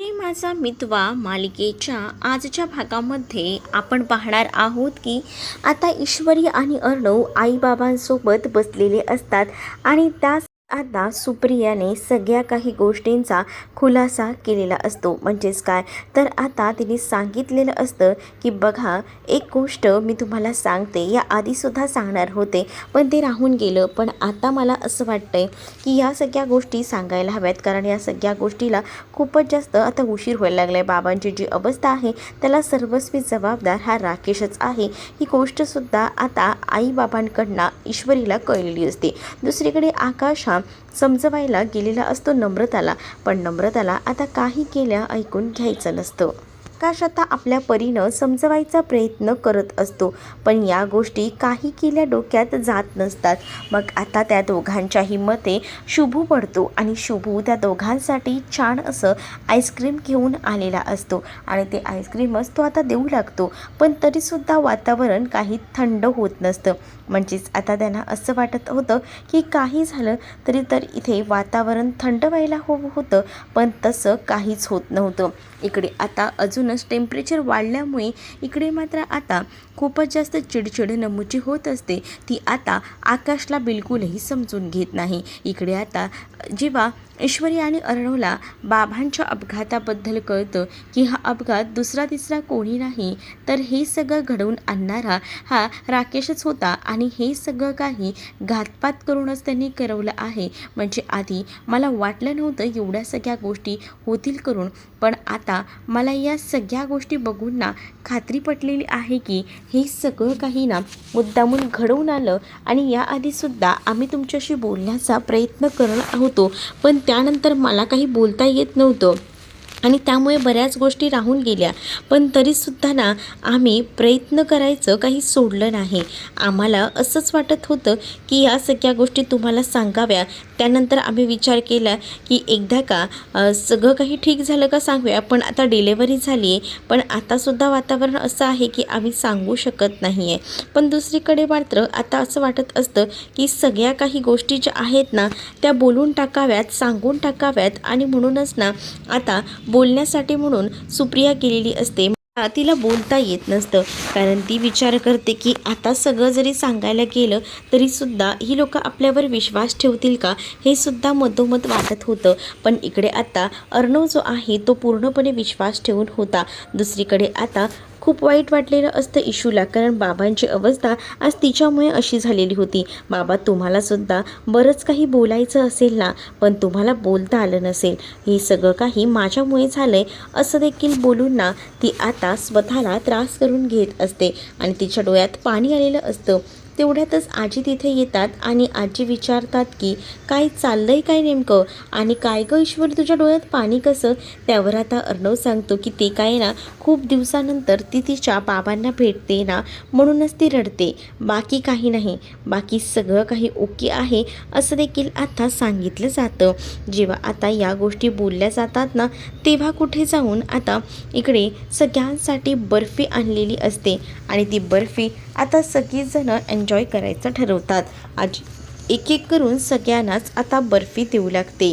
हे माझा मितवा मालिकेच्या आजच्या भागामध्ये आपण पाहणार आहोत की आता ईश्वरी आणि अर्णव आईबाबांसोबत बसलेले असतात आणि त्यास आता सुप्रियाने सगळ्या काही गोष्टींचा खुलासा केलेला असतो. म्हणजेच काय तर आता तिने सांगितलेलं असतं की बघा, एक गोष्ट मी तुम्हाला सांगते, या आधीसुद्धा सांगणार होते पण ते राहून गेलं. पण आता मला असं वाटतंय की या सगळ्या गोष्टी सांगायला हव्यात, कारण या सगळ्या गोष्टीला खूपच जास्त आता उशीर व्हायला लागला आहे. बाबांची जी अवस्था आहे त्याला सर्वस्वी जबाबदार हा राकेशच आहे. ही गोष्टसुद्धा आता आईबाबांकडनं ईश्वरीला कळलेली असते. दुसरीकडे आकाश हा समजवायला गेलेला असतो नम्रताला, पण नम्रताला आता काही केल्या ऐकून घ्यायचं नसतं. आकाश आता आपल्या परीनं समजवायचा प्रयत्न करत असतो, पण या गोष्टी काही केल्या डोक्यात जात नसतात. मग आता त्या दोघांच्याही मते शुभू पडतो आणि शुभू त्या दोघांसाठी छान असं आईस्क्रीम घेऊन आलेला असतो आणि ते आईस्क्रीमच तो आता देऊ लागतो. पण तरीसुद्धा वातावरण काही थंड होत नसतं. म्हणजेच आता त्यांना असं वाटत होतं की काही झालं तरी इथे वातावरण थंड व्हायला होतं, पण तसं काहीच होत नव्हतं. इकडे आता अजूनच टेम्परेचर वाढल्यामुळे इकडे मात्र आता खूपच जास्त चिडचिड नमूची होत असते. ती आता आकाशला बिलकुलही समजून घेत नाही. इकडे आता जेव्हा ईश्वरी आणि अर्णवला बाबांच्या अपघाताबद्दल कळतं की हा अपघात दुसरा तिसरा कोणी नाही तर हे सगळं घडवून आणणारा हा राकेशच होता आणि हे सगळं काही घातपात करूनच त्यांनी करवलं आहे. म्हणजे आधी मला वाटलं नव्हतं एवढ्या सगळ्या गोष्टी होतील करून, पण आता मला या सगळ्या गोष्टी बघून ना खात्री पटलेली आहे की हे सगळं काही ना मुद्दामून घडवून आलं आणि याआधीसुद्धा आम्ही तुमच्याशी बोलण्याचा प्रयत्न करत होतो, पण त्यानंतर मला काही बोलता येत नव्हतं आणि त्यामुळे बऱ्याच गोष्टी राहून गेल्या. पण तरीसुद्धा ना आम्ही प्रयत्न करायचं काही सोडलं नाही. आम्हाला असंच वाटत होतं की या सगळ्या गोष्टी तुम्हाला सांगाव्या. त्यानंतर आम्ही विचार केला की एकदा का सगळं काही ठीक झालं का सांगूया, पण आता डिलेवरी झाली आहे, पण आतासुद्धा वातावरण असं आहे की आम्ही सांगू शकत नाही आहे. पण दुसरीकडे मात्र आता असं वाटत असतं की सगळ्या काही गोष्टी ज्या आहेत ना त्या बोलून टाकाव्यात, सांगून टाकाव्यात आणि म्हणूनच ना आता बोलण्यासाठी म्हणून सुप्रिया गेलेली असते. तिला बोलता येत नसतं, कारण ती विचार करते की आता सगळं जरी सांगायला गेलं तरीसुद्धा ही लोकं आपल्यावर विश्वास ठेवतील का, हे सुद्धा मधोमध वाटत होतं. पण इकडे आता अर्णव जो आहे तो पूर्णपणे विश्वास ठेवून होता. दुसरीकडे आता खूप वाईट वाटलेलं असतं इशूला, कारण बाबांची अवस्था आज तिच्यामुळे अशी झालेली होती. बाबा, तुम्हालासुद्धा बरंच काही बोलायचं असेल ना, पण तुम्हाला बोलता आलं नसेल. हे सगळं काही माझ्यामुळे झालं आहे असं देखील बोलून ना ती आता स्वतःला त्रास करून घेत असते आणि तिच्या डोळ्यात पाणी आलेलं असतं. तेवढ्यातच आजी तिथे येतात आणि आजी विचारतात की काय चाललंय काय नेमकं, आणि काय गं ईश्वर तुझ्या डोळ्यात पाणी कसं. त्यावर आता अर्णव सांगतो की ते काय ना खूप दिवसानंतर ती तिच्या बाबांना भेटते ना म्हणूनच ती रडते, बाकी काही नाही, बाकी सगळं काही ओके आहे असं देखील आता सांगितलं जातं. जेव्हा आता या गोष्टी बोलल्या जातात ना तेव्हा कुठे जाऊन आता इकडे सगळ्यांसाठी बर्फी आणलेली असते आणि ती बर्फी आता सगळीजणं एन्जॉय करायचं ठरवतात. आज एक एक करून सगळ्यांनाच आता बर्फी देऊ लागते.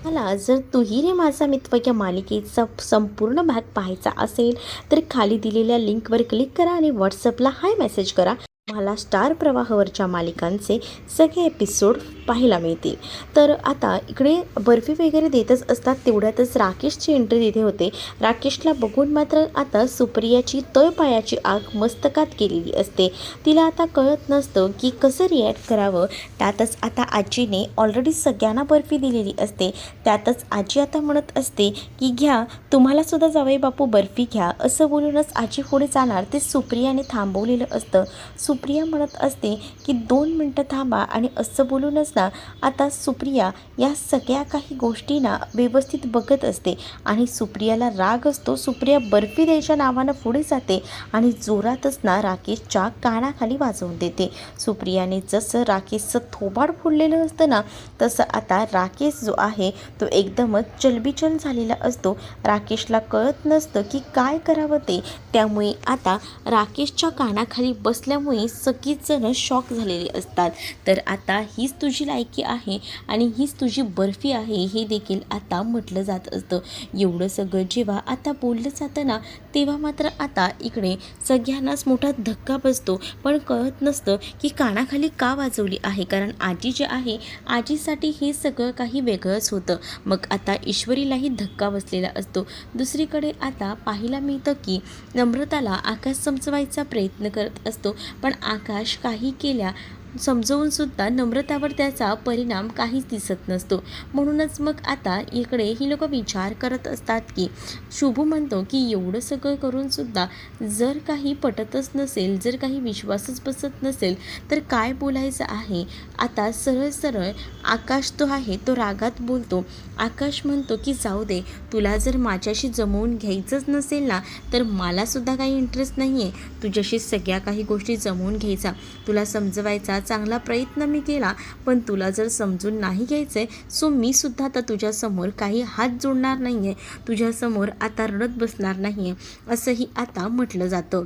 मला जर तूही रे माझा मित्र या मालिकेचा संपूर्ण भाग पाहायचा असेल तर खाली दिलेल्या लिंकवर क्लिक करा आणि व्हॉट्सअपला हाय मेसेज करा. मला स्टार प्रवाहावरच्या मालिकांचे सगळे एपिसोड पाहायला मिळतील. तर आता इकडे बर्फी वगैरे देतच असतात. तेवढ्यातच राकेशची एंट्री तिथे होते. राकेशला बघून मात्र आता सुप्रियाची तळपायाची आग मस्तकात गेलेली असते. तिला आता कळत नसतं की कसं रिॲक्ट करावं. त्यातच आता आजीने ऑलरेडी सगळ्यांना बर्फी दिलेली असते. त्यातच आजी आता म्हणत असते की घ्या, तुम्हालासुद्धा जावई बापू बर्फी घ्या, असं बोलूनच आजी पुढे जाणार ते सुप्रियाने थांबवलेलं असतं. सुप्रिया म्हणत असते की 2 मिनटं थांबा, आणि असं बोलूनच ना आता सुप्रिया या सगळ्या काही गोष्टींना व्यवस्थित बघत असते आणि सुप्रियाला राग असतो. सुप्रिया बर्फी द्यायच्या नावानं पुढे जाते आणि जोरातच ना राकेशच्या कानाखाली वाजवून देते. सुप्रियाने जसं राकेशचं थोबाड फोडलेलं असतं ना तसं आता राकेश जो आहे तो एकदमच चलबिचल झालेला असतो. राकेशला कळत नसतं की काय करावं ते. त्यामुळे आता राकेशच्या कानाखाली बसल्यामुळे पाहिल्याने सगळीच जण शॉक झालेले असतात. तर आता हीच तुझी लायकी आहे आणि हीच तुझी बर्फी आहे हे देखील आता म्हटलं जात असतं. एवढं सगळं जेव्हा आता बोललं जातं ना, तेव्हा मात्र आता इकडे सगळ्यांनाच मोठा धक्का बसतो. पण कळत नसतं की कानाखाली का वाजवली आहे, कारण आजी जे आहे आजीसाठी हे सगळं काही वेगळंच होतं. मग आता ईश्वरीलाही धक्का बसलेला असतो. दुसरीकडे आता पाहायला मिळतं की नम्रताला आकाश समजवायचा प्रयत्न करत असतो, पण आकाश काही केल्या समजवूनसुद्धा नम्रतावर त्याचा परिणाम काहीच दिसत नसतो. म्हणूनच मग आता इकडे ही लोकं विचार करत असतात की शुभू म्हणतो की एवढं सगळं करूनसुद्धा जर काही पटतच नसेल, जर काही विश्वासच बसत नसेल तर काय बोलायचं आहे. आता सरळ सरळ आकाश तो आहे तो रागात बोलतो. आकाश म्हणतो की जाऊ दे, तुला जर माझ्याशी जमवून घ्यायचंच नसेल ना तर मलासुद्धा काही इंटरेस्ट नाही आहे तुझ्याशी सगळ्या काही गोष्टी जमवून घ्यायचा. तुला समजवायचा चांगला प्रयत्न मी केला, पण तुला जर समजून नाही घ्यायचं आहे सो मी सुद्धा आता तुझ्यासमोर काही हात जोडणार नाही आहे, तुझ्यासमोर आता रडत बसणार नाही आहे असंही आता म्हटलं जातं.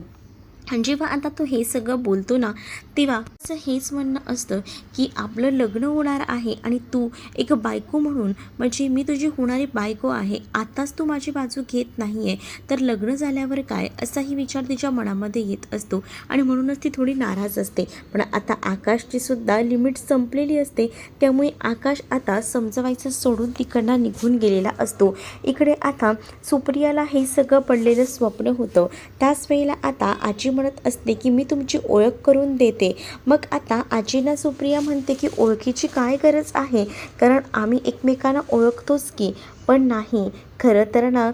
आणि जेव्हा आता तो हे सगळं बोलतो ना, तेव्हा असं हेच म्हणणं असतं की आपलं लग्न होणार आहे आणि तू एक बायको म्हणून, म्हणजे मी तुझी होणारी बायको आहे, आताच तू माझी बाजू घेत नाही आहे तर लग्न झाल्यावर काय, असाही विचार तिच्या मनामध्ये येत असतो आणि म्हणूनच ती थोडी नाराज असते. पण आता आकाशची सुद्धा लिमिट संपलेली असते, त्यामुळे आकाश आता समजवायचं सोडून तिकडनं निघून गेलेला असतो. इकडे आता सुप्रियाला हे सगळं पडलेलं स्वप्न होतं. त्याच वेळेला आता आजी म्हणत असते की मी तुमची ओळख करून देते. मग आता आजीना सुप्रिया म्हणते की ओळखीची काय गरज आहे, कारण आम्ही एकमेकांना ओळखतोच की. पण नाही, खरं तर ना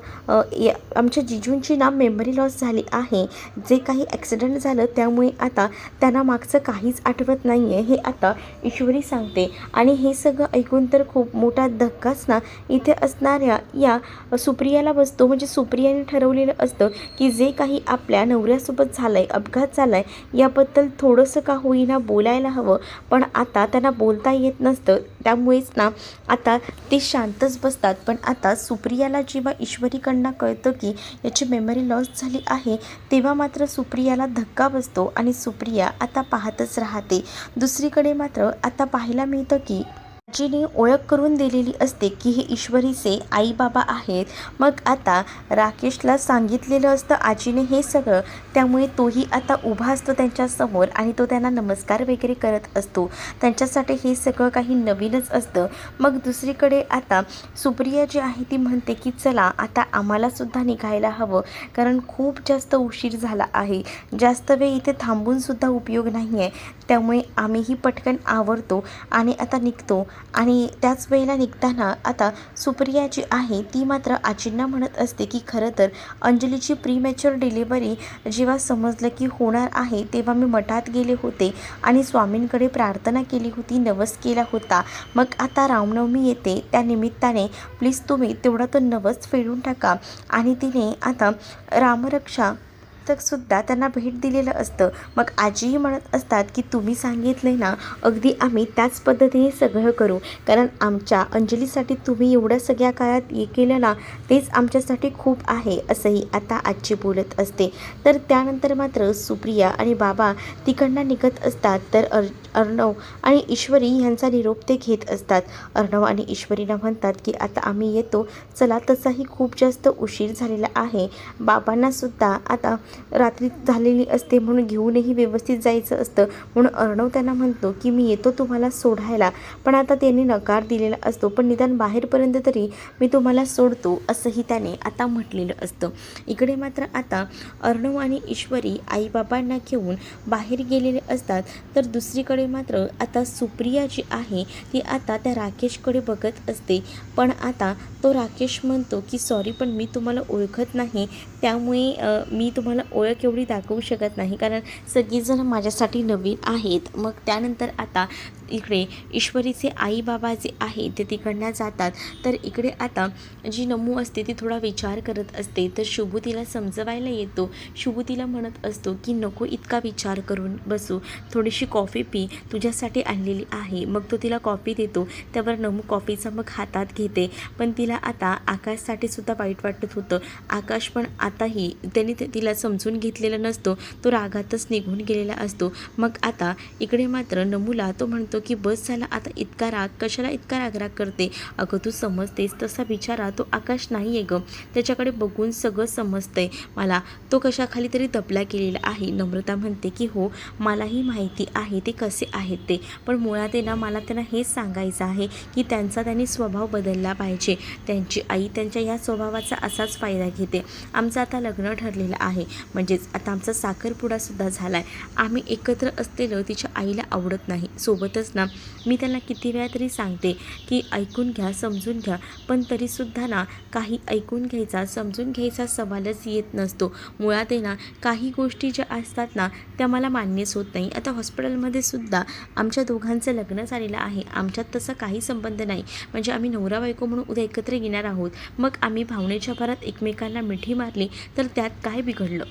आमच्या जिजूंची ना मेमरी लॉस झाली आहे. जे काही ॲक्सिडेंट झालं त्यामुळे आता त्यांना मागचं काहीच आठवत नाही आहे, हे आता ईश्वरी सांगते. आणि हे सगळं ऐकून तर खूप मोठा धक्काच ना इथे असणाऱ्या या सुप्रियाला बसतो. म्हणजे सुप्रियाने ठरवलेलं असतं की जे काही आपल्या नवऱ्यासोबत झालं आहे, अपघात झाला आहे, याबद्दल थोडंसं का होईना बोलायला हवं, पण आता त्यांना बोलता येत नसतं. त्यामुळेच ना आता ते शांतच बसतात. पण आता सुप्रियाला जेव्हा ईश्वरीकडनं कळतं की याची मेमरी लॉस झाली आहे, तेव्हा मात्र सुप्रियाला धक्का बसतो आणि सुप्रिया आता पाहतच राहते. दुसरीकडे मात्र आता पाहायला मिळतं की आजीने ओळख करून दिलेली असते की हे ईश्वरीचे आई बाबा आहेत. मग आता राकेशला सांगितलेलं असतं आजीने हे सगळं, त्यामुळे तोही आता उभा असतो त्यांच्यासमोर आणि तो त्यांना नमस्कार वगैरे करत असतो. त्यांच्यासाठी हे सगळं काही नवीनच असतं. मग दुसरीकडे आता सुप्रिया जी आहे ती म्हणते की चला आता आम्हालासुद्धा निघायला हवं, कारण खूप जास्त उशीर झाला आहे, जास्त वेळ इथे थांबूनसुद्धा उपयोग नाही आहे, त्यामुळे आम्हीही पटकन आवरतो आणि आता निघतो. आणि त्याच वेळेला निघताना आता सुप्रिया जी आहे ती मात्र आजींना म्हणत असते की खरं तर अंजलीची प्रीमॅच्युअर डिलिव्हरी जेव्हा समजलं की होणार आहे तेव्हा मी मठात गेले होते आणि स्वामींकडे प्रार्थना केली होती, नवस केला होता. मग आता रामनवमी येते, त्या निमित्ताने प्लीज तुम्ही तेवढा तो नवस फेडून टाका. आणि तिने आता रामरक्षा सुद्धा त्यांना भेट दिलेलं असतं. मग आजीही म्हणत असतात की तुम्ही सांगितले ना, अगदी आम्ही त्याच पद्धतीने सगळं करू, कारण आमच्या अंजलीसाठी तुम्ही एवढ्या सगळ्या काळात हे केलं ना तेच आमच्यासाठी खूप आहे, असंही आता आजी बोलत असते. तर त्यानंतर मात्र सुप्रिया आणि बाबा तिकडनं निघत असतात. तर अर्णव आणि ईश्वरी यांचा निरोप ते घेत असतात. अर्णव आणि ईश्वरीला म्हणतात की आता आम्ही येतो, चला, तसाही खूप जास्त उशीर झालेला आहे. बाबांनासुद्धा आता रात्री झालेली असते म्हणून घेऊनही व्यवस्थित जायचं असतं, म्हणून अर्णव त्यांना म्हणतो की मी येतो तुम्हाला सोडायला. पण आता त्यांनी नकार दिलेला असतो, पण निदान बाहेरपर्यंत तरी मी तुम्हाला सोडतो असंही त्याने आता म्हटलेलं असतं. इकडे मात्र आता अर्णव आणि ईश्वरी आईबाबांना घेऊन बाहेर गेलेले असतात. तर दुसरीकडे मात्र आता सुप्रिया जी आहे ती आता त्या राकेशकडे बघत असते. पण आता तो राकेश म्हणतो की सॉरी, पण मी तुम्हाला ओळखत नाही, त्यामुळे मी तुम्हाला ओळख एवढी दाखवू शकत नाही, कारण सगळीजण माझ्यासाठी नवीन आहेत. मग त्यानंतर आता इकडे ईश्वरीचे आई बाबा जे आहे ते तिकडनं जातात. तर इकडे आता जी नमू असते ती थोडा विचार करत असते. तर शुभू तिला समजवायला येतो. शुभू तिला म्हणत असतो की नको इतका विचार करून बसू, थोडीशी कॉफी पी, तुझ्यासाठी आणलेली आहे. मग तो तिला कॉफी देतो. त्यावर नमू कॉफीचा मग हातात घेते. पण तिला आता आकाशसाठी सुद्धा वाईट वाटत होतं. आकाश पण आताही त्यांनी तिला समजून घेतलेला नसतो. तो रागातच निघून गेलेला असतो. मग आता इकडे मात्र नमूला तो म्हणतो की बस झाला आता, इतका राग कशाला, इतका रागराग करते. अगं तू समजतेस तसा बिचारा तो आकाश नाही आहे गं, त्याच्याकडे बघून सगळं समजतंय मला, तो कशाखाली तरी दबला गेलेला आहे. नम्रता म्हणते की हो मलाही माहिती आहे ते कसे आहेत ते, पण मुळात आहे ना मला त्यांना हेच सांगायचं आहे की त्यांनी स्वभाव बदलला पाहिजे. त्यांची आई त्यांच्या या स्वभावाचा असाच फायदा घेते. आमचं आता लग्न ठरलेलं आहे, म्हणजेच आता आमचा साखरपुडासुद्धा झाला आहे. आम्ही एकत्र असलेलं तिच्या आईला आवडत नाही. सोबतच ना मी त्यांना किती वेळा तरी सांगते की ऐकून घ्या, समजून घ्या, पण तरीसुद्धा ना काही ऐकून घ्यायचा, समजून घ्यायचा सवालच येत नसतो. मुळात आहे ना काही गोष्टी ज्या असतात ना त्या मला मान्यच होत नाही. आता हॉस्पिटलमध्ये सुद्धा आमच्या दोघांचं लग्न झालेलं आहे, आमच्यात तसा काही संबंध नाही. म्हणजे आम्ही नवरा बायको म्हणून उद्या एकत्र येणार आहोत. मग आम्ही भावनेच्या भरात एकमेकांना मिठी मारली तर त्यात काय बिघडलं.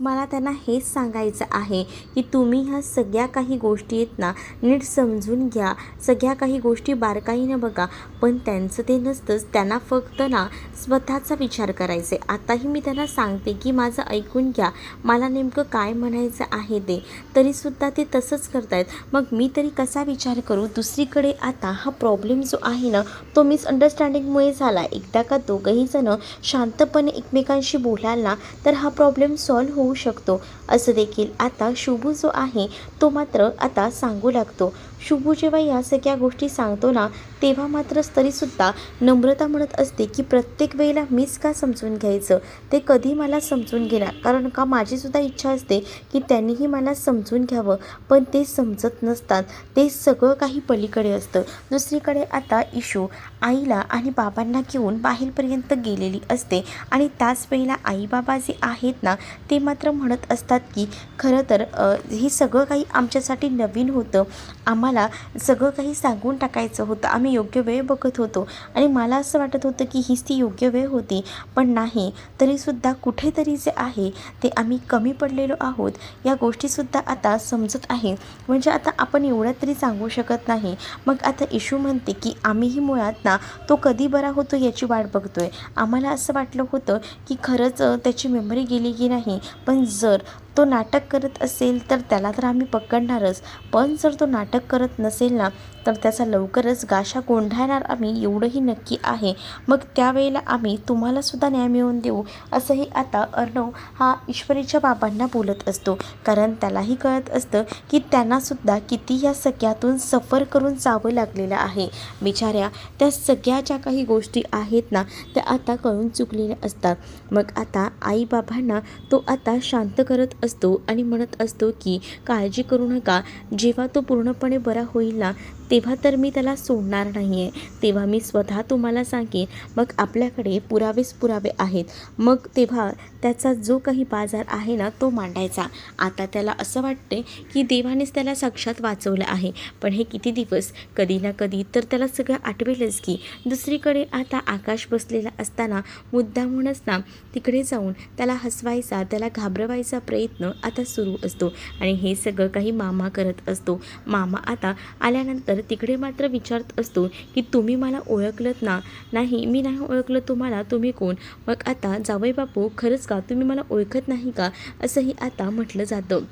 मला त्यांना हेच सांगायचं आहे की तुम्ही ह्या सगळ्या काही गोष्टी आहेत ना नीट समजून घ्या, सगळ्या काही गोष्टी बारकाईनं बघा. पण त्यांचं ते नसतंच, त्यांना फक्त ना स्वतःचा विचार करायचा आहे. आताही मी त्यांना सांगते की माझं ऐकून घ्या, मला नेमकं काय म्हणायचं आहे ते, तरीसुद्धा ते तसंच करतायत. मग मी तरी कसा विचार करू. दुसरीकडे आता हा प्रॉब्लेम जो आहे ना तो मिसअंडरस्टँडिंगमुळे झाला. एकदा का दोघंही जण शांतपणे एकमेकांशी बोलाल ना तर हा प्रॉब्लेम सॉल्व्ह होऊ शकतो. असं देखील आता शुभू जो आहे तो मात्र आता सांगू लागतो. शुभू जेव्हा या सगळ्या गोष्टी सांगतो ना तेव्हा मात्र तरीसुद्धा नम्रता म्हणत असते की प्रत्येक वेळेला मीच का समजून घ्यायचं, ते कधी मला समजून घेणार. कारण का माझीसुद्धा इच्छा असते की त्यांनीही मला समजून घ्यावं, पण ते समजत नसतात. ते सगळं काही पलीकडे असतं. दुसरीकडे आता इशू आईला आणि बाबांना घेऊन बाहेरपर्यंत गेलेली असते आणि त्याच वेळेला आई बाबा जे आहेत ना ते मात्र म्हणत असतात की खरं तर हे सगळं काही आमच्यासाठी नवीन होतं, आम्हाला सगळं काही सांगून टाकायचं होतं, आम्ही योग्य वेळ बघत होतो आणि मला असं वाटत होतं की हीच ती योग्य वेळ होती, पण नाही. तरीसुद्धा कुठेतरी जे आहे ते आम्ही कमी पडलेलो आहोत या गोष्टीसुद्धा आता समजत आहे. म्हणजे आता आपण एवढं तरी सांगू शकत नाही. मग आता इशू म्हणते की आम्हीही मुळात ना तो कधी बरा होतो याची वाट बघतोय. आम्हाला असं वाटलं होतं की खरंच त्याची मेमरी गेली की नाही, पण जर तो नाटक करत असेल तर त्याला तर आम्ही पकडणारच, पण जर तो नाटक करत नसेल ना तर त्याचा लवकरच गाशा गोंधळणार आम्ही, एवढंही नक्की आहे. मग त्यावेळेला आम्ही तुम्हालासुद्धा न्याय मिळवून देऊ, असंही आता अर्णव हा ईश्वरीच्या बाबांना बोलत असतो. कारण त्यालाही कळत असतं की त्यांनासुद्धा किती या सगळ्यातून सफर करून जावं लागलेलं आहे. बिचाऱ्या त्या सगळ्या ज्या काही गोष्टी आहेत ना त्या आता कळून चुकलेल्या असतात. मग आता आई बाबांना तो आता शांत करत असतो आणि म्हणत असतो की काळजी करू नका, जेव्हा तो पूर्णपणे बरा होईल ना तेव्हा तर मी त्याला सोडणार नाही आहे, तेव्हा मी स्वतः तुम्हाला सांगेन. मग आपल्याकडे पुरावे आहेत, मग तेव्हा त्याचा जो काही बाजार आहे ना तो मांडायचा. आता त्याला असं वाटते की देवानेच त्याला साक्षात वाचवलं आहे, पण हे किती दिवस, कधी ना कधी तर त्याला सगळं आठवेलच की. दुसरीकडे आता आकाश बसलेला असताना मुद्दामूनच ना तिकडे जाऊन त्याला हसवायचा, त्याला घाबरवायचा प्रयत्न आता सुरू असतो आणि हे सगळं काही मामा करत असतो. मामा आता आल्यानंतर तिकडे मात्र विचारत असतो की तुम्ही मला ओळखलत ना. नाही, मी नाही ओळखलं तुम्हाला, तुम्ही कोण. मग आता जावई बापू खरंच का तुम्ही मला ओळखत नाही का, असंही आता म्हटलं जातं.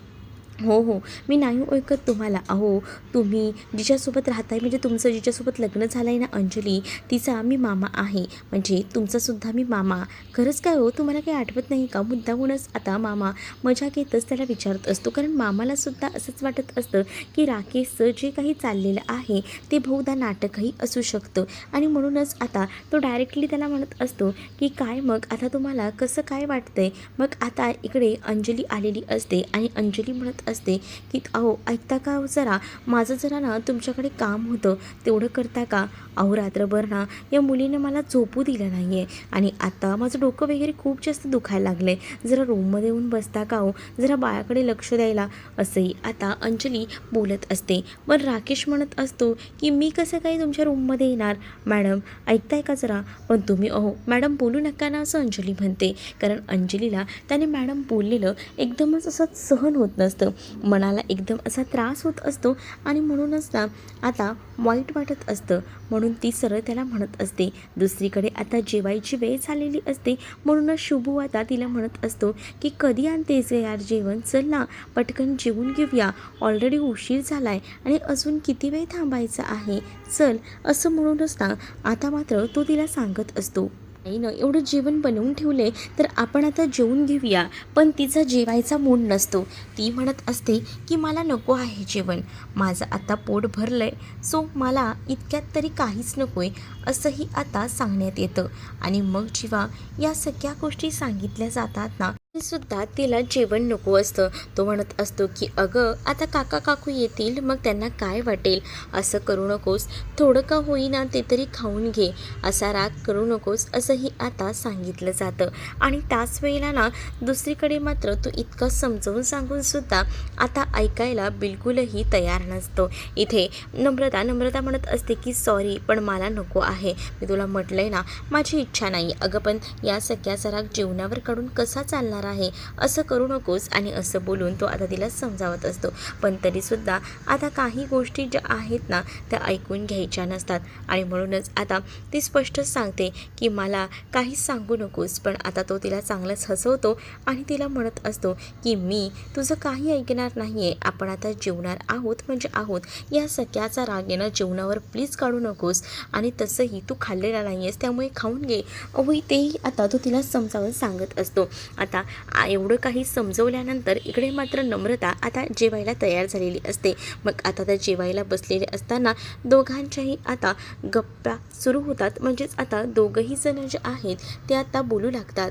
हो हो, मी नाही ओळखत तुम्हाला. अहो तुम्ही जिच्यासोबत राहताय, म्हणजे तुमचं जिच्यासोबत लग्न झालं आहे ना अंजली, तिचा मी मामा आहे, म्हणजे तुमचासुद्धा मी मामा. खरंच काय हो, तुम्हाला काही आठवत नाही का. मुद्दामूनच आता मामा मजा घेतच त्याला विचारत असतो. कारण मामालासुद्धा असंच वाटत असतं की राकेशचं जे काही चाललेलं आहे ते बहुधा नाटकही असू शकतं आणि म्हणूनच आता तो डायरेक्टली त्याला म्हणत असतो की काय मग आता तुम्हाला कसं काय वाटतंय. मग आता इकडे अंजली आलेली असते आणि अंजली म्हणत म्हणत असते की अहो ऐकता का हो जरा, माझं जरा ना तुमच्याकडे काम होतं, तेवढं करता का? अहो रात्रभर ना या मुलीने मला झोपू दिलं नाही आहे आणि आता माझं डोकं वगैरे खूप जास्त दुखायला लागलं आहे, जरा रूममध्ये येऊन बसता का हो, जरा बाळाकडे लक्ष द्यायला. असंही आता अंजली बोलत असते. पण राकेश म्हणत असतो की मी कसं काही तुमच्या रूममध्ये येणार मॅडम, ऐकताय का जरा. पण तुम्ही अहो मॅडम बोलू नका ना, असं अंजली म्हणते. कारण अंजलीला त्याने मॅडम बोललेलं एकदमच असं सहन होत नसतं, मनाला एकदम असा त्रास होत असतो आणि म्हणूनच ना आता वाईट वाटत असतं. म्हणून ती सरळ त्याला म्हणत असते. दुसरीकडे आता जेवायची वेळ झालेली असते, म्हणूनच शुभू आता तिला म्हणत असतो की कधी आणतेस यार जेवण, चल ना पटकन जेवून घेऊया, ऑलरेडी उशीर झाला आहे आणि अजून किती वेळ थांबायचं आहे, चल. असं म्हणूनच ना आता मात्र तो तिला सांगत असतो. आईनं एवढं जेवण बनवून ठेवले तर आपण आता जेवून घेऊया. पण तिचा जेवायचा मूड नसतो. ती म्हणत असते की मला नको आहे जेवण, माझं आता पोट भरलं आहे, सो मला इतक्यात तरी काहीच नको आहे, असंही आता सांगण्यात येतं. आणि मग जेव्हा या सगळ्या गोष्टी सांगितल्या जातात ना सुद्धा तिला जेवण नको असतं. तो म्हणत असतो की अगं आता काका काकू येतील, मग त्यांना काय वाटेल, असं करू नकोस, थोडं का होईना ते तरी खाऊन घे, असा राग करू नकोस, असंही आता सांगितलं जातं. आणि त्याच वेळेला ना दुसरीकडे मात्र तो इतकं समजावून सांगून सुद्धा आता ऐकायला बिलकुलही तयार नसतो. इथे नम्रता म्हणत असते की सॉरी पण मला नको आहे, मी तुला म्हटलंय ना माझी इच्छा नाही. अगं पण या सगळ्याचा राग जेवणावर काढून कसा चालणार आहे, असं करू नकोस. आणि असं बोलून तो आता तिला समजावत असतो. पण तरीसुद्धा आता काही गोष्टी ज्या आहेत ना त्या ऐकून घ्यायच्या नसतात आणि म्हणूनच आता ती स्पष्टच सांगते की मला काहीच सांगू नकोस. पण आता तो तिला चांगलंच हसवतो आणि तिला म्हणत असतो की मी तुझं काही ऐकणार नाही आहे, आपण आता जेवणार आहोत म्हणजे आहोत, या सगळ्याचा राग येणं जेवणावर प्लीज काढू नकोस. आणि तसंही तू खाल्लेला नाही आहेस त्यामुळे खाऊन घे. अहो तेही आता तो तिला समजावून सांगत असतो. आता एवढं काही समजवल्यानंतर इकडे मात्र नम्रता आता जेवायला तयार झालेली असते. मग आता त्या जेवायला बसलेले असताना दोघांच्याही आता गप्पा सुरू होतात. म्हणजेच आता दोघंही जण जे आहेत ते आता बोलू लागतात.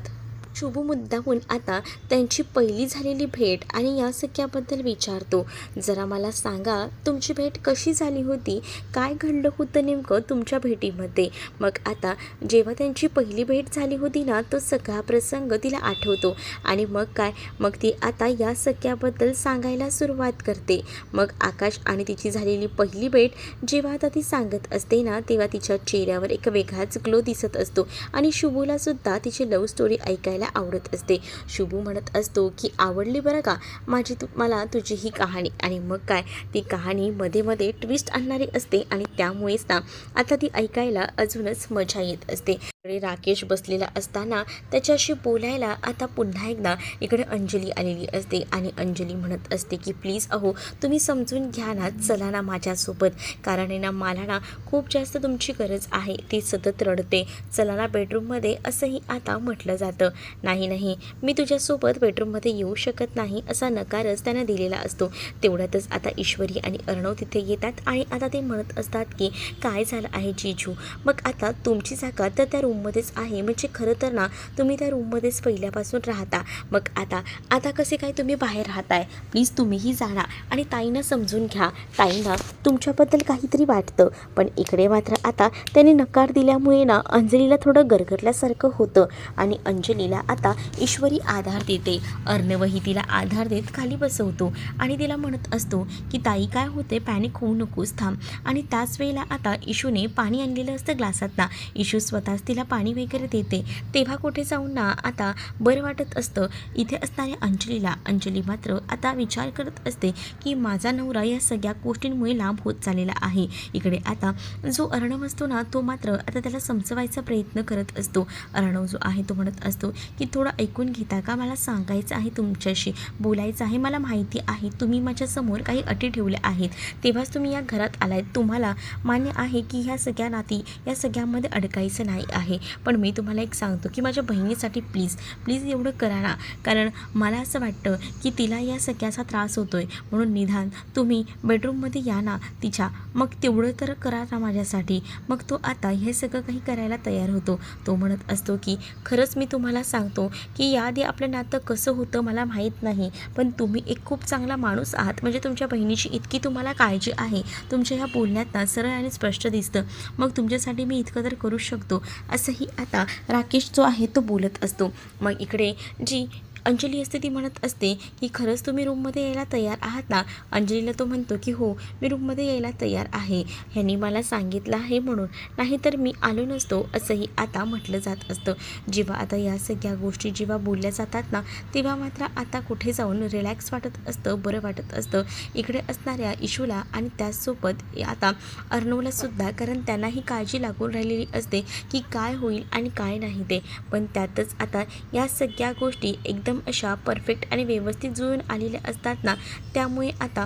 शुभ मुद्दाहून आता त्यांची पहिली झालेली भेट आणि या सगळ्याबद्दल विचारतो. जरा मला सांगा तुमची भेट कशी झाली होती, काय घडलं होतं नेमकं तुमच्या भेटीमध्ये. मग आता जेव्हा त्यांची पहिली भेट झाली होती ना तो सगळा प्रसंग तिला आठवतो आणि मग काय, मग ती आता या सगळ्याबद्दल सांगायला सुरुवात करते. मग आकाश आणि तिची झालेली पहिली भेट जेव्हा आता ती सांगत असते ना तेव्हा तिच्या चेहऱ्यावर एक वेगळाच ग्लो दिसत असतो आणि शुभूला सुद्धा तिची लव्ह स्टोरी ऐकायला आवडत असते. शुभू म्हणत असतो की आवडली बरं का मला तुझी ही कहाणी. आणि मग काय, ती कहाणी मध्ये मध्ये ट्विस्ट आणणारी असते आणि त्यामुळेच ना आता ती ऐकायला अजूनच मजा येत असते. इकडे राकेश बसलेला असताना त्याच्याशी बोलायला आता पुन्हा एकदा इकडे अंजली आलेली असते आणि अंजली म्हणत असते की प्लीज अहो तुम्ही समजून घ्या ना, चला ना माझ्यासोबत, कारण आहे ना मला ना खूप जास्त तुमची गरज आहे. ती सतत रडते, चला ना बेडरूममध्ये, असंही आता म्हटलं जातं. नाही मी तुझ्यासोबत बेडरूममध्ये येऊ शकत नाही, असा नकारच त्यांना दिलेला असतो. तेवढ्यातच आता ईश्वरी आणि अर्णव तिथे येतात आणि आता ते म्हणत असतात की काय झालं आहे जीजू, मग आता तुमची जागा तर त्या रूममध्येच आहे, म्हणजे खरं तर ना तुम्ही त्या रूममध्येच पहिल्यापासून राहता, मग आता कसे काय तुम्ही बाहेर राहताय, प्लीज तुम्हीही जाणा आणि ताईंना समजून घ्या, ताईंना तुमच्याबद्दल काहीतरी वाटतं. पण इकडे मात्र आता त्याने नकार दिल्यामुळे ना अंजलीला थोडं गरगरल्यासारखं होतं आणि अंजलीला आता ईश्वरी आधार देते. अर्णवही तिला आधार देत खाली बसवतो आणि तिला म्हणत असतो की ताई काय होते, पॅनिक होऊ नकोस, थांब. आणि त्याच वेळेला आता इशूने पाणी आणलेलं असतं ग्लासात ना, इशू स्वतःच तिला पाणी वगैरे देते. तेव्हा कुठे जाऊन ना आता बरं वाटत असतं. इथे असणाऱ्या अंजली मात्र आता विचार करत असते की माझा नवरा या सगळ्या गोष्टींमुळे लांब होत चाललेला आहे. इकडे आता जो अर्णव असतो ना तो मात्र आता त्याला समजवायचा प्रयत्न करत असतो. अर्णव जो आहे तो म्हणत असतो की थोडं ऐकून घेता का, मला सांगायचं आहे, तुमच्याशी बोलायचं आहे, मला माहिती आहे तुम्ही माझ्यासमोर काही अटी ठेवल्या आहेत, तेव्हाच तुम्ही या घरात आलायत, तुम्हाला मान्य आहे की ह्या सगळ्या नाती या सगळ्यामध्ये अडकायचं नाही आहे, आहे, पण मी तुम्हाला एक सांगतो की माझ्या बहिणीसाठी प्लीज प्लीज एवढं करा ना, कारण मला असं वाटतं की तिला या सगळ्याचा त्रास होतो आहे, म्हणून निदान तुम्ही बेडरूममध्ये या ना तिच्या, मग तेवढं तर करा ना माझ्यासाठी. मग तो आता हे सगळं काही करायला तयार होतो. तो म्हणत असतो की खरंच मी तुम्हाला सांगतो की याआधी आपलं नातं कसं होतं मला माहीत नाही, पण तुम्ही एक खूप चांगला माणूस आहात. म्हणजे तुमच्या बहिणीची इतकी तुम्हाला काळजी आहे, तुमच्या ह्या बोलण्यात ना सरळ आणि स्पष्ट दिसतं. मग तुमच्यासाठी मी इतकं तर करू शकतो, असंही आता राकेश जो आहे तो बोलत असतो. मग इकडे जी अंजली असते ती म्हणत असते की खरंच तुम्ही रूममध्ये यायला तयार आहात ना. अंजलीला तो म्हणतो की हो मी रूममध्ये यायला तयार आहे, ह्यांनी मला सांगितलं आहे म्हणून, नाहीतर मी आलो नसतो, असंही आता म्हटलं जात असतं. जेव्हा आता या सगळ्या गोष्टी जेव्हा बोलल्या जातात ना, तेव्हा मात्र आता कुठे जाऊन रिलॅक्स वाटत असतं, बरं वाटत असतं इकडे असणाऱ्या इशूला आणि त्याचसोबत आता अर्णवलासुद्धा, कारण त्यांनाही काळजी लागून राहिलेली असते की काय होईल आणि काय नाही ते. पण त्यातच आता या सगळ्या गोष्टी एकदम अशा परफेक्ट आणि व्यवस्थित जुळून आलेल्या असतात ना, त्यामुळे आता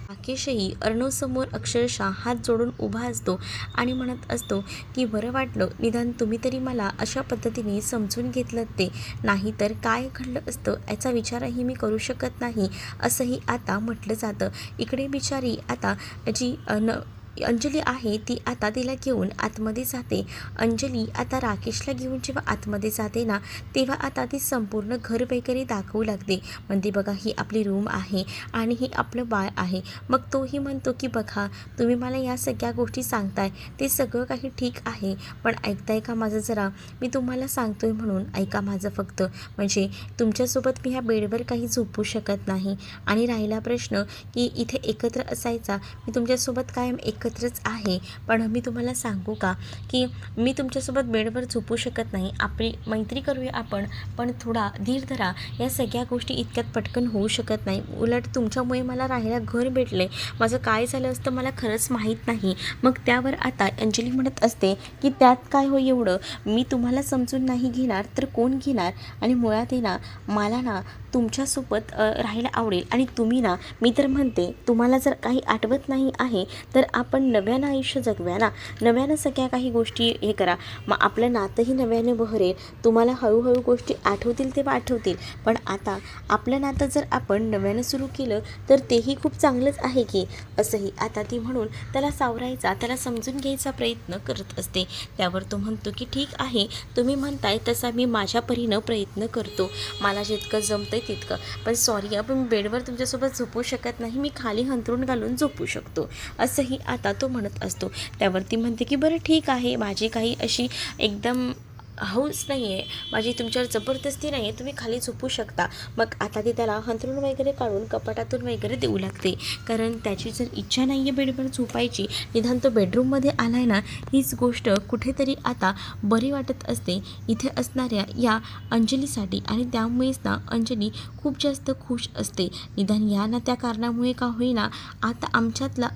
राकेशही अर्णवसमोर अक्षरशः हात जोडून उभा असतो आणि म्हणत असतो की बरं वाटलं निदान तुम्ही तरी मला अशा पद्धतीने समजून घेतलं, ते नाही तर काय घडलं असतं याचा विचारही मी करू शकत नाही, असंही आता म्हटलं जातं. इकडे बिचारी आता जी अंजली आहे ती आता तिला घेऊन आतमध्ये जाते. अंजली आता राकेशला घेऊन जेव्हा आतमध्ये जाते ना, तेव्हा आता ती संपूर्ण घर वगैरे दाखवू लागते. म्हणते बघा ही आपली रूम आहे आणि हे आपलं बाळ आहे. मग तोही म्हणतो की बघा तुम्ही मला या सगळ्या गोष्टी सांगताय ते सगळं काही ठीक आहे, पण ऐकताय का माझं जरा, मी तुम्हाला सांगतोय म्हणून ऐका माझं फक्त. म्हणजे तुमच्यासोबत मी ह्या बेडवर काही झोपू शकत नाही, आणि राहिला प्रश्न की इथे एकत्र असायचा, मी तुमच्यासोबत कायम एकत्रच आहे, पण मी तुम्हाला सांगू का की मी तुमच्यासोबत बेडवर झोपू शकत नाही, आपली मैत्री करूया आपण, पण थोडा धीर धरा, या सगळ्या गोष्टी इतक्यात पटकन होऊ शकत नाही. उलट तुमच्यामुळे मला राहायला घर भेटले, माझं काय झालं असतं मला खरंच माहीत नाही. मग त्यावर आता अंजली म्हणत असते की त्यात काय हो एवढं, मी तुम्हाला समजून नाही घेणार तर कोण घेणार, आणि मुळात ना मला ना तुमच्यासोबत राहायला आवडेल, आणि तुम्ही ना, मी तर म्हणते तुम्हाला जर काही आठवत नाही आहे तर आपण नव्यानं आयुष्य जगूया ना, नव्यानं सगळ्या काही गोष्टी हे करा, मग आपलं नातंही नव्याने बहरेल, तुम्हाला हळूहळू गोष्टी आठवतील तेव्हा आठवतील, पण आता आपलं नातं जर आपण नव्यानं सुरू केलं तर तेही खूप चांगलंच आहे की, असंही आता ती म्हणून त्याला सावरायचा, त्याला समजून घ्यायचा प्रयत्न करत असते. त्यावर तो म्हणतो की ठीक आहे तुम्ही म्हणताय तसा मी माझ्या परीनं प्रयत्न करतो, मला जितकं जमतं तितकं, पण सॉरी आपण मी बेडवर तुमच्यासोबत झोपू शकत नाही, मी खाली हंतरून घालून झोपू शकतो, असंही आता तो म्हणत असतो. त्यावरती म्हणते की बरं ठीक आहे, माझी काही अशी एकदम हौस नाही आहे, माझी तुमच्यावर जबरदस्ती नाही आहे, तुम्ही खाली झोपू शकता. मग आता ती त्याला हंतरून वगैरे काढून कपाटातून वगैरे देऊ लागते, कारण त्याची जर इच्छा नाही आहे बेडवर झोपायची, निदान तो बेडरूममध्ये आला आहे ना, हीच गोष्ट कुठेतरी आता बरी वाटत असते इथे असणाऱ्या या अंजलीसाठी, आणि त्यामुळेच ना अंजली खूप जास्त खुश असते. निदान या ना त्या कारणामुळे का होईना आता आमच्यातला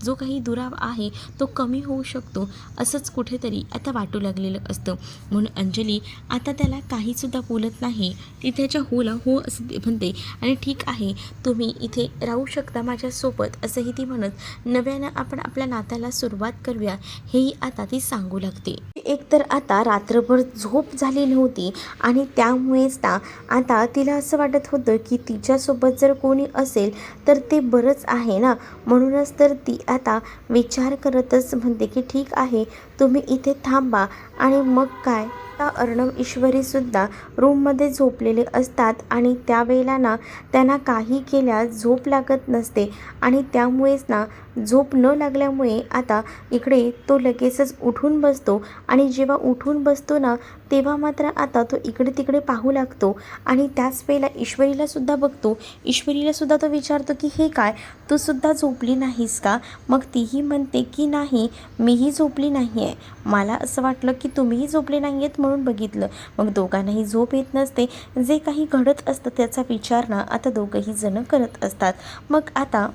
जो काही दुराव आहे तो कमी होऊ शकतो, असंच कुठेतरी आता वाटू लागलेलं असतं. म्हणून अंजली आता त्याला काहीसुद्धा बोलत नाही, ती त्याच्या होला हो असं म्हणते, आणि ठीक आहे तुम्ही इथे राहू शकता माझ्यासोबत, असंही ती म्हणत नव्यानं आपण आपल्या नात्याला सुरुवात करूया, हेही आता ती सांगू लागते. एकतर आता रात्रभर झोप झाली नव्हती, आणि त्यामुळेच ना आता तिला असं वाटत होतं की तिच्यासोबत जर कोणी असेल तर ते बरंच आहे ना, म्हणूनच तर ती आता विचार करतच म्हणते की ठीक आहे तुम्ही इथे थांबा, आणि मग काय, अर्णव ईश्वरीसुद्धा रूममध्ये झोपलेले असतात, आणि त्यावेळेला ना त्यांना काही केल्यास झोप लागत नसते, आणि त्यामुळेच ना झोप न लागल्यामुळे आता इकडे तो लगेचच उठून बसतो, आणि जेव्हा उठून बसतो ना तेव्हा मात्र आता तो इकडे तिकडे पाहू लागतो, आणि त्याच वेळेला ईश्वरीलासुद्धा बघतो. ईश्वरीलासुद्धा तो विचारतो की हे काय, तू सुद्धा झोपली नाहीस का? मग तीही म्हणते की नाही मीही झोपली नाही आहे, मला असं वाटलं की तुम्हीही झोपले नाही आहेत म्हणून बघितलं. मग दोघांनाही झोप येत नसते, जे काही घडत असतं त्याचा विचार ना आता दोघंही जण करत असतात. मग आता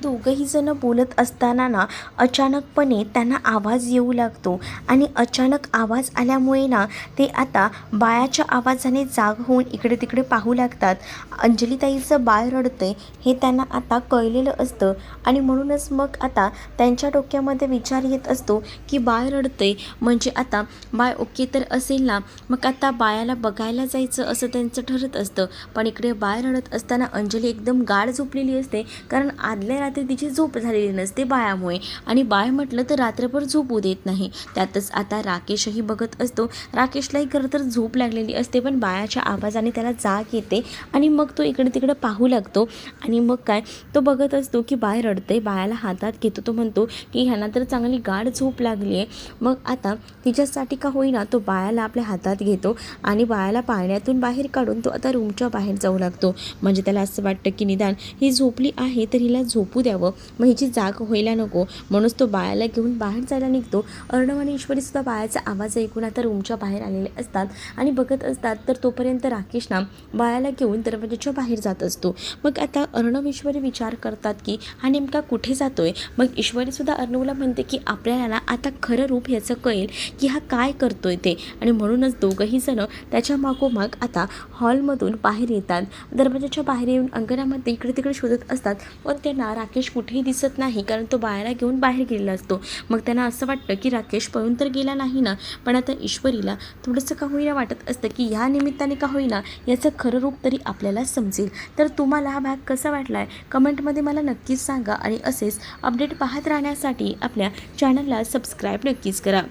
दोघंही जण बोलत असताना ना अचानकपणे त्यांना आवाज येऊ लागतो आणि अचानक आवाज आल्यामुळे ना ते आता बाळाच्या आवाजाने जाग होऊन इकडे तिकडे पाहू लागतात. अंजलीताईचं बाळ रडतंय हे त्यांना आता कळलेलं असतं आणि म्हणूनच मग आता त्यांच्या डोक्यामध्ये विचार येत असतो की बाळ रडतंय म्हणजे आता बाळ ओके तर असेल ना, मग आता बाळाला बघायला जायचं असं त्यांचं ठरत असतं. पण इकडे बाळ रडत असताना अंजली एकदम गाढ झोपलेली असते, कारण आदल्या रात्री तिची झोप झालेली नसते बाळामुळे आणि बाळ म्हटलं तर रात्रभर झोपू देत नाही. त्यातच आता राकेशही बघत असतो. राकेशलाही खरं तर झोप लागलेली असते, पण बाळाच्या आवाजाने त्याला जाग येते आणि मग तो इकडे तिकडे पाहू लागतो आणि मग काय तो बघत असतो की बाळ रडते. बाळाला हातात घेतो. तो म्हणतो की ह्यांना तर चांगली गाढ झोप लागली आहे. मग आता तिच्यासाठी का होईना तो बाळाला आपल्या हातात घेतो आणि बाळाला पाळण्यातून बाहेर काढून तो आता रूमच्या बाहेर जाऊ लागतो. म्हणजे त्याला असं वाटतं की निदान ही झोपली आहे तर हिला झोपू द्यावं, मग हिची जाग व्हायला नको. म्हणूनच तो बाळाला घेऊन बाहेर जायला निघतो. अर्णव आणि ईश्वरीसुद्धा बाळाचा आवाज ऐकून आता रूमच्या बाहेर आलेले असतात आणि बघत असतात. तर तोपर्यंत राकेश ना बाळाला घेऊन दरवाजाच्या बाहेर जात असतो. मग आता अर्णव ईश्वरी विचार करतात की हा नेमका कुठे जातोय. मग ईश्वरीसुद्धा अर्णवला म्हणते की आपल्याला ना आता खरं रूप ह्याचं कळेल की हा काय करतोय ते, आणि म्हणूनच दोघंही जण त्याच्या मागोमाग आता हॉलमधून बाहेर येतात. दरवाजाच्या बाहेर येऊन अंगणामध्ये इकडे तिकडे शोधत असतात, पण त्यांना राकेश कुठेही दिसत नाही, कारण तो बाळाला घेऊन बाहेर गेलेला असतो. मग त्यांना असं वाटतं की राकेश पळून तर गेला नाही ना. पण आता ईश्वरीला थोडंसं का होईना वाटत असतं की ह्या निमित्ताने का होईना याचं खरं रूप तरी आपल्याला समजेल. तर तुम्हाला हा भाग कसा वाटला आहे कमेंटमध्ये मला नक्कीच सांगा आणि असेच अपडेट पाहत राहण्यासाठी आपल्या चॅनलला सबस्क्राईब नक्कीच करा.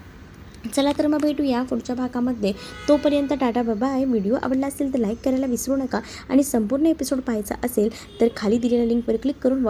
चला तर मग भेटूया पुढच्या भागामध्ये. तोपर्यंत टाटा बाय. व्हिडिओ आवडला असेल तर लाईक करायला विसरू नका आणि संपूर्ण एपिसोड पाहायचा असेल तर खाली दिलेल्या लिंकवर क्लिक करून